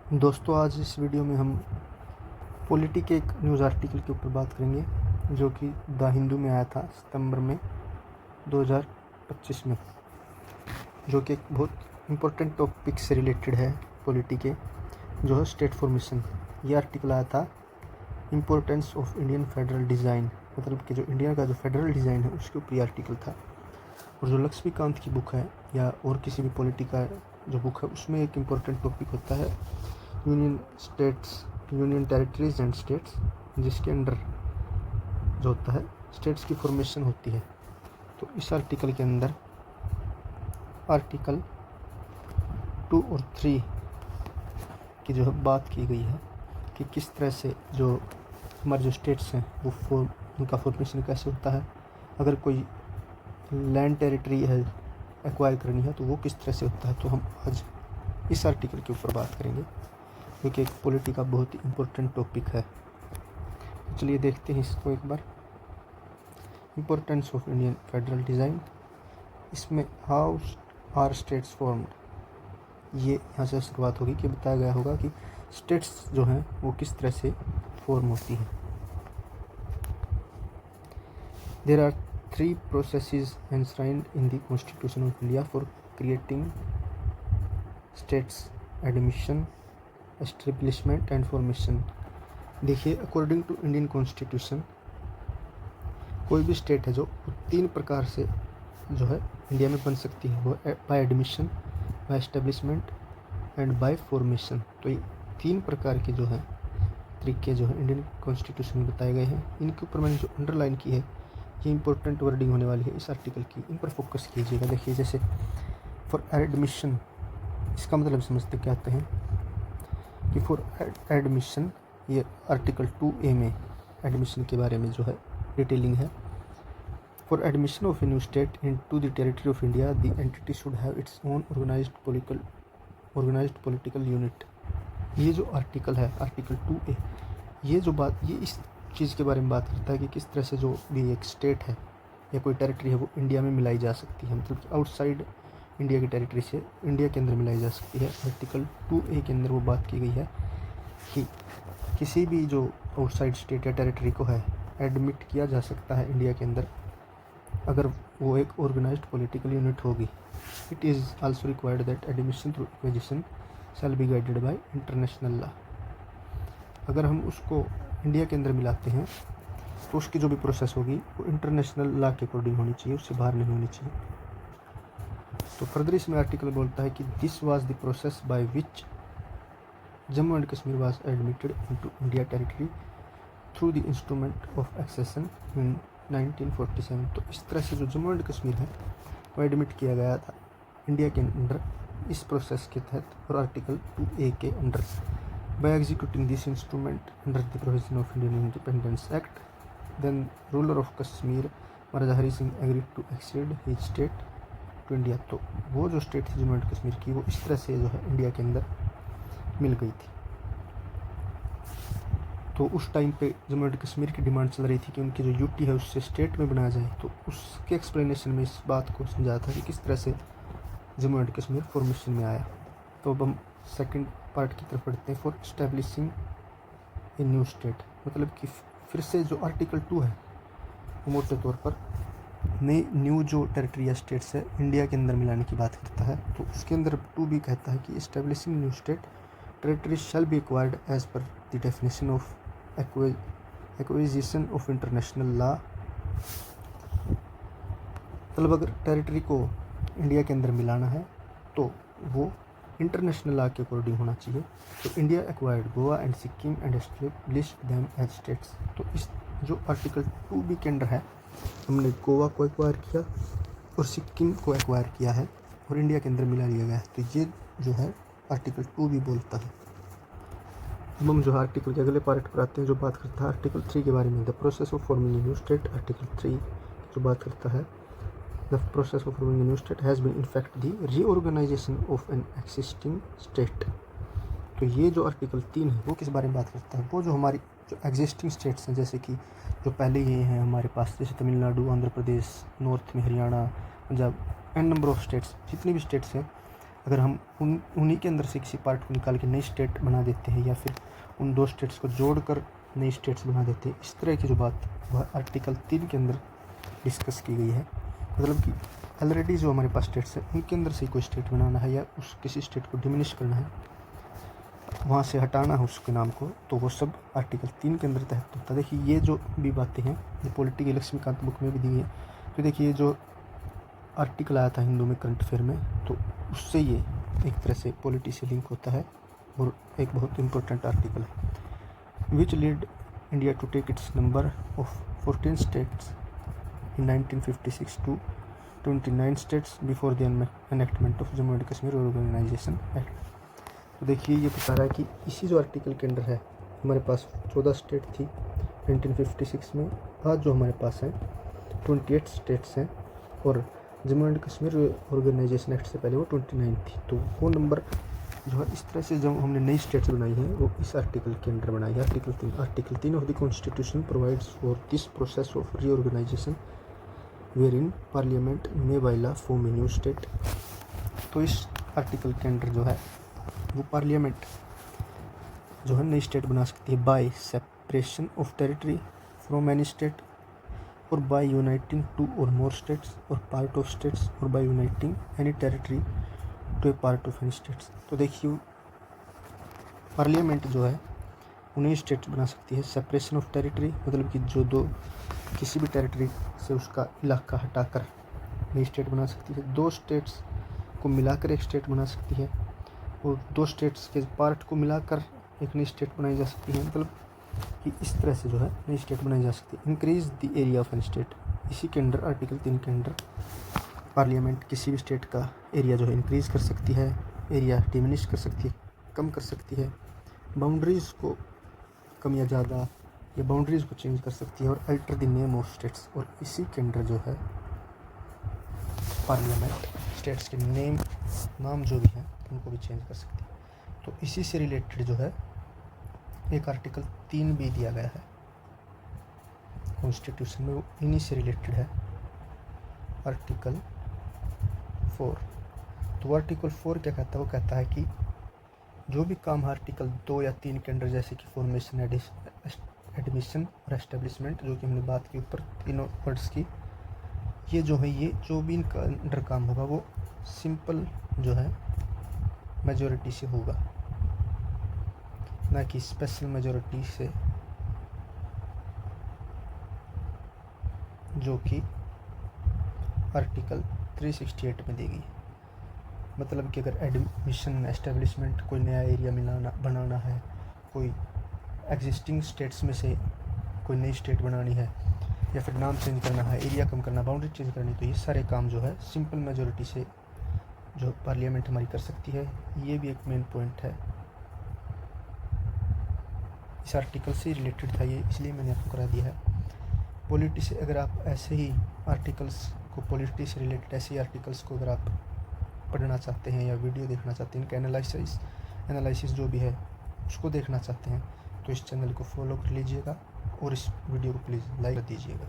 दोस्तों, आज इस वीडियो में हम पॉलिटी के एक न्यूज़ आर्टिकल के ऊपर बात करेंगे जो कि द हिंदू में आया था सितंबर में 2025 में, जो कि एक बहुत इम्पोर्टेंट टॉपिक से रिलेटेड है। पॉलिटी के जो है स्टेट फॉर्मेशन। ये आर्टिकल आया था importance of Indian federal design, मतलब कि जो इंडिया का जो फेडरल डिज़ाइन है उसके ऊपर ये आर्टिकल था। और जो लक्ष्मीकांत की बुक है या और किसी भी पॉलिटी का जो बुक है उसमें एक इम्पोर्टेंट टॉपिक होता है union states, union territories and states, जिसके अंडर जो होता है स्टेट्स की फॉर्मेशन होती है। तो इस आर्टिकल के अंदर आर्टिकल 2 और 3 की जो है बात की गई है कि किस तरह से जो हमारे जो स्टेट्स हैं वो उनका फॉर्मेशन कैसे होता है। अगर कोई लैंड टेरिटरी है एक्वायर करनी है तो वो किस तरह से होता है। तो हम आज इस आर्टिकल के ऊपर बात करेंगे क्योंकि एक पॉलिटी का बहुत ही इम्पोर्टेंट टॉपिक है। चलिए देखते हैं इसको एक बार। Importance of Indian federal design, इसमें हाउ आर स्टेट्स फॉर्म्ड, ये यहाँ से शुरुआत होगी कि बताया गया होगा कि स्टेट्स जो हैं वो किस तरह से फॉर्म होती हैं। There are 3 processes enshrined in the Constitution of India for creating states: admission, establishment and formation। देखिए, अकॉर्डिंग टू इंडियन कॉन्स्टिट्यूशन कोई भी स्टेट है जो 3 प्रकार से जो है इंडिया में बन सकती है, वो by admission, by establishment and by formation. तो ये 3 प्रकार के जो है तरीके जो है इंडियन कॉन्स्टिट्यूशन में बताए गए हैं। इनके ऊपर मैंने जो अंडरलाइन की है ये इंपॉर्टेंट वर्डिंग होने वाली है इस आर्टिकल की, इन पर फोकस कीजिएगा। देखिए, जैसे फॉर एडमिशन, इसका मतलब समझते क्या कहते हैं कि फॉर एडमिशन, ये आर्टिकल 2A में एडमिशन के बारे में जो है डिटेलिंग है। For admission of a new state into the territory of India the entity should have its own organised political unit. ये जो आर्टिकल है आर्टिकल 2A, ये जो बात ये इस चीज़ के बारे में बात करता है कि किस तरह से जो भी एक स्टेट है या कोई टेरिटरी है वो इंडिया में मिलाई जा सकती है, मतलब आउटसाइड इंडिया की टेरिटरी से इंडिया के अंदर मिलाई जा सकती है। आर्टिकल 2A के अंदर वो बात की गई है कि किसी भी जो आउटसाइड स्टेट या टेरिटरी को है एडमिट किया जा सकता है इंडिया के अंदर अगर वो एक ऑर्गेनाइज्ड पॉलिटिकल यूनिट होगी। It is also required that admission through acquisition shall be guided by international law. अगर हम उसको इंडिया के अंदर मिलाते हैं तो उसकी जो भी प्रोसेस होगी वो इंटरनेशनल लॉ के अकॉर्डिंग होनी चाहिए, उससे बाहर नहीं होनी चाहिए। तो फर्दर इसमें आर्टिकल बोलता है कि this was the process by which Jammu and Kashmir was admitted into India territory through the instrument of accession in 1947। तो इस तरह से जो जम्मू एंड कश्मीर है वो एडमिट किया गया था इंडिया के अंदर इस प्रोसेस के तहत और आर्टिकल 2A के under. By executing this instrument under the provision of Indian Independence Act, then ruler of Kashmir Maharaja Hari Singh agreed to accede his state to India। तो वो जो स्टेट थी जम्मू एंड कश्मीर की वो इस तरह से जो है इंडिया के अंदर मिल गई थी। तो उस टाइम पे जम्मू एंड कश्मीर की डिमांड चल रही थी कि उनकी जो यूटी है उससे स्टेट में बनाया जाए। तो उसके एक्सप्लेनेशन में इस बात को समझाया था कि किस तरह से जम्मू एंड कश्मीर फॉर्मेशन में आया। तो अब हम सेकंड पार्ट की तरफ बढ़ते हैं। For establishing A new state, मतलब कि फिर से जो आर्टिकल 2 है वो मोटे तौर पर नई न्यू जो टेरिटरी या स्टेट्स है इंडिया के अंदर मिलाने की बात करता है। तो उसके अंदर 2 भी कहता है कि establishing new state territory shall be acquired as per the definition of acquisition of international law. मतलब अगर टेरिटरी को इंडिया के अंदर मिलाना है तो वो इंटरनेशनल लॉ के अकॉर्डिंग होना चाहिए। तो India acquired Goa and Sikkim and established them as states. तो इस जो आर्टिकल 2B के अंडर है हमने गोवा को एक्वायर किया और सिक्किम को एक्वायर किया है और इंडिया के अंदर मिला लिया गया है। तो ये जो है आर्टिकल 2B बोलता है। अब हम जो आर्टिकल के अगले पार्ट पर आते हैं जो बात करता है आर्टिकल 3 के बारे में। The process of forming a new state, article 3 जो बात करता है The process of forming a new state has been in fact the reorganization of an existing state। तो ये जो आर्टिकल 3 है वो किस बारे में बात करता है, वो जो हमारी जो एग्जिस्टिंग स्टेट्स हैं जैसे कि जो पहले ये हैं हमारे पास, जैसे तमिलनाडु, आंध्र प्रदेश, नॉर्थ में Haryana, Punjab, and number of states, जितनी भी स्टेट्स हैं अगर हम उन्हीं के अंदर से किसी पार्ट को निकाल के नई स्टेट बना देते हैं या फिर उन 2 स्टेट्स को जोड़कर नई स्टेट्स बना देते हैं, इस तरह की जो बात वह आर्टिकल 3 के अंदर डिस्कस की गई है। मतलब कि ऑलरेडी जो हमारे पास स्टेट्स हैं उनके अंदर से कोई स्टेट बनाना है या उस किसी स्टेट को डिमिनिश करना है, वहाँ से हटाना है उसके नाम को, तो वो सब आर्टिकल 3 के अंदर तहत होता है। देखिए ये जो भी बातें हैं ये पॉलिटिकल लक्ष्मीकांत बुक में भी दी है। तो देखिए जो आर्टिकल आया था हिंदू में करंट अफेयर में, तो उससे ये एक तरह से पॉलिटी से लिंक होता है और एक बहुत इम्पोर्टेंट आर्टिकल है। Which lead India to take its number of 14 states in 1956 to 29 states before the enactment of Jammu and Kashmir organisation act. तो देखिए ये बता रहा है कि इसी जो आर्टिकल के अंडर है हमारे पास 14 स्टेट थी 1956 में, आज जो हमारे पास है 28 स्टेट्स हैं और Jammu and Kashmir organisation act से पहले वो 29 थी। तो वो नंबर जो है इस तरह से जब हमने नई स्टेट्स बनाई हैं वो इस आर्टिकल के अंडर बनाई है। Article 3 of the constitution provides for this process of reorganisation where in parliament में by law form a new state. तो इस आर्टिकल के अंडर जो है वो पार्लियामेंट जो है नई स्टेट बना सकती है by separation of territory from any state और बाय यूनाइटिंग 2 और मोर स्टेट्स और पार्ट ऑफ स्टेट्स और by uniting any territory to a part of any states. तो देखिए पार्लियामेंट जो है उन्हें स्टेट्स बना सकती है। सेपरेशन ऑफ टेरिटरी मतलब कि जो दो किसी भी टेरिटरी से उसका इलाका हटाकर नई स्टेट बना सकती है। 2 स्टेट्स को मिलाकर एक स्टेट बना सकती है और 2 स्टेट्स के पार्ट को मिलाकर एक नई स्टेट बनाई जा सकती है। मतलब कि इस तरह से जो है नई स्टेट बनाई जा सकती है। Increase the area of an state, इसी के अंडर आर्टिकल 3 के अंडर पार्लियामेंट किसी भी स्टेट का एरिया जो है इंक्रीज़ कर सकती है, एरिया डिमिनिश कर सकती है, कम कर सकती है, बाउंड्रीज़ को कम या ज़्यादा या बाउंड्रीज़ को चेंज कर सकती है और alter the name of states. और इसी के अंडर जो है पार्लियामेंट स्टेट्स के नाम जो भी हैं उनको भी चेंज कर सकती है। तो इसी से रिलेटेड जो है एक आर्टिकल 3 भी दिया गया है कॉन्स्टिट्यूशन में, वो इन्हीं से रिलेटेड है, आर्टिकल 4। तो आर्टिकल 4 क्या कहता है? वो कहता है कि जो भी काम आर्टिकल 2 या 3 के अंडर जैसे कि फॉर्मेशन, एडमिशन और एस्टेब्लिशमेंट, जो कि हमने बात की ऊपर तीनों वर्ड्स की, ये जो है ये जो भी इनका अंडर काम होगा वो सिंपल जो है मेजॉरिटी से होगा, ना कि स्पेशल मेजॉरिटी से, जो कि आर्टिकल 368 में दी गई। मतलब कि अगर एडमिशन, एस्टेब्लिशमेंट, कोई नया एरिया बनाना है, कोई एग्जिस्टिंग स्टेट्स में से कोई नई स्टेट बनानी है, या फिर नाम चेंज करना है, एरिया कम करना, बाउंड्री चेंज करनी, तो ये सारे काम जो है सिंपल मेजॉरिटी से जो पार्लियामेंट हमारी कर सकती है। ये भी एक मेन पॉइंट है, इस आर्टिकल से रिलेटेड था ये, इसलिए मैंने आपको करा दिया है। पॉलिटी से अगर आप ऐसे ही आर्टिकल्स को, पॉलिटी से रिलेटेड ऐसे ही आर्टिकल्स को अगर आप पढ़ना चाहते हैं या वीडियो देखना चाहते हैं, इनका एनालिसिस जो भी है उसको देखना चाहते हैं, तो इस चैनल को फॉलो कर लीजिएगा और इस वीडियो को प्लीज़ लाइक कर दीजिएगा।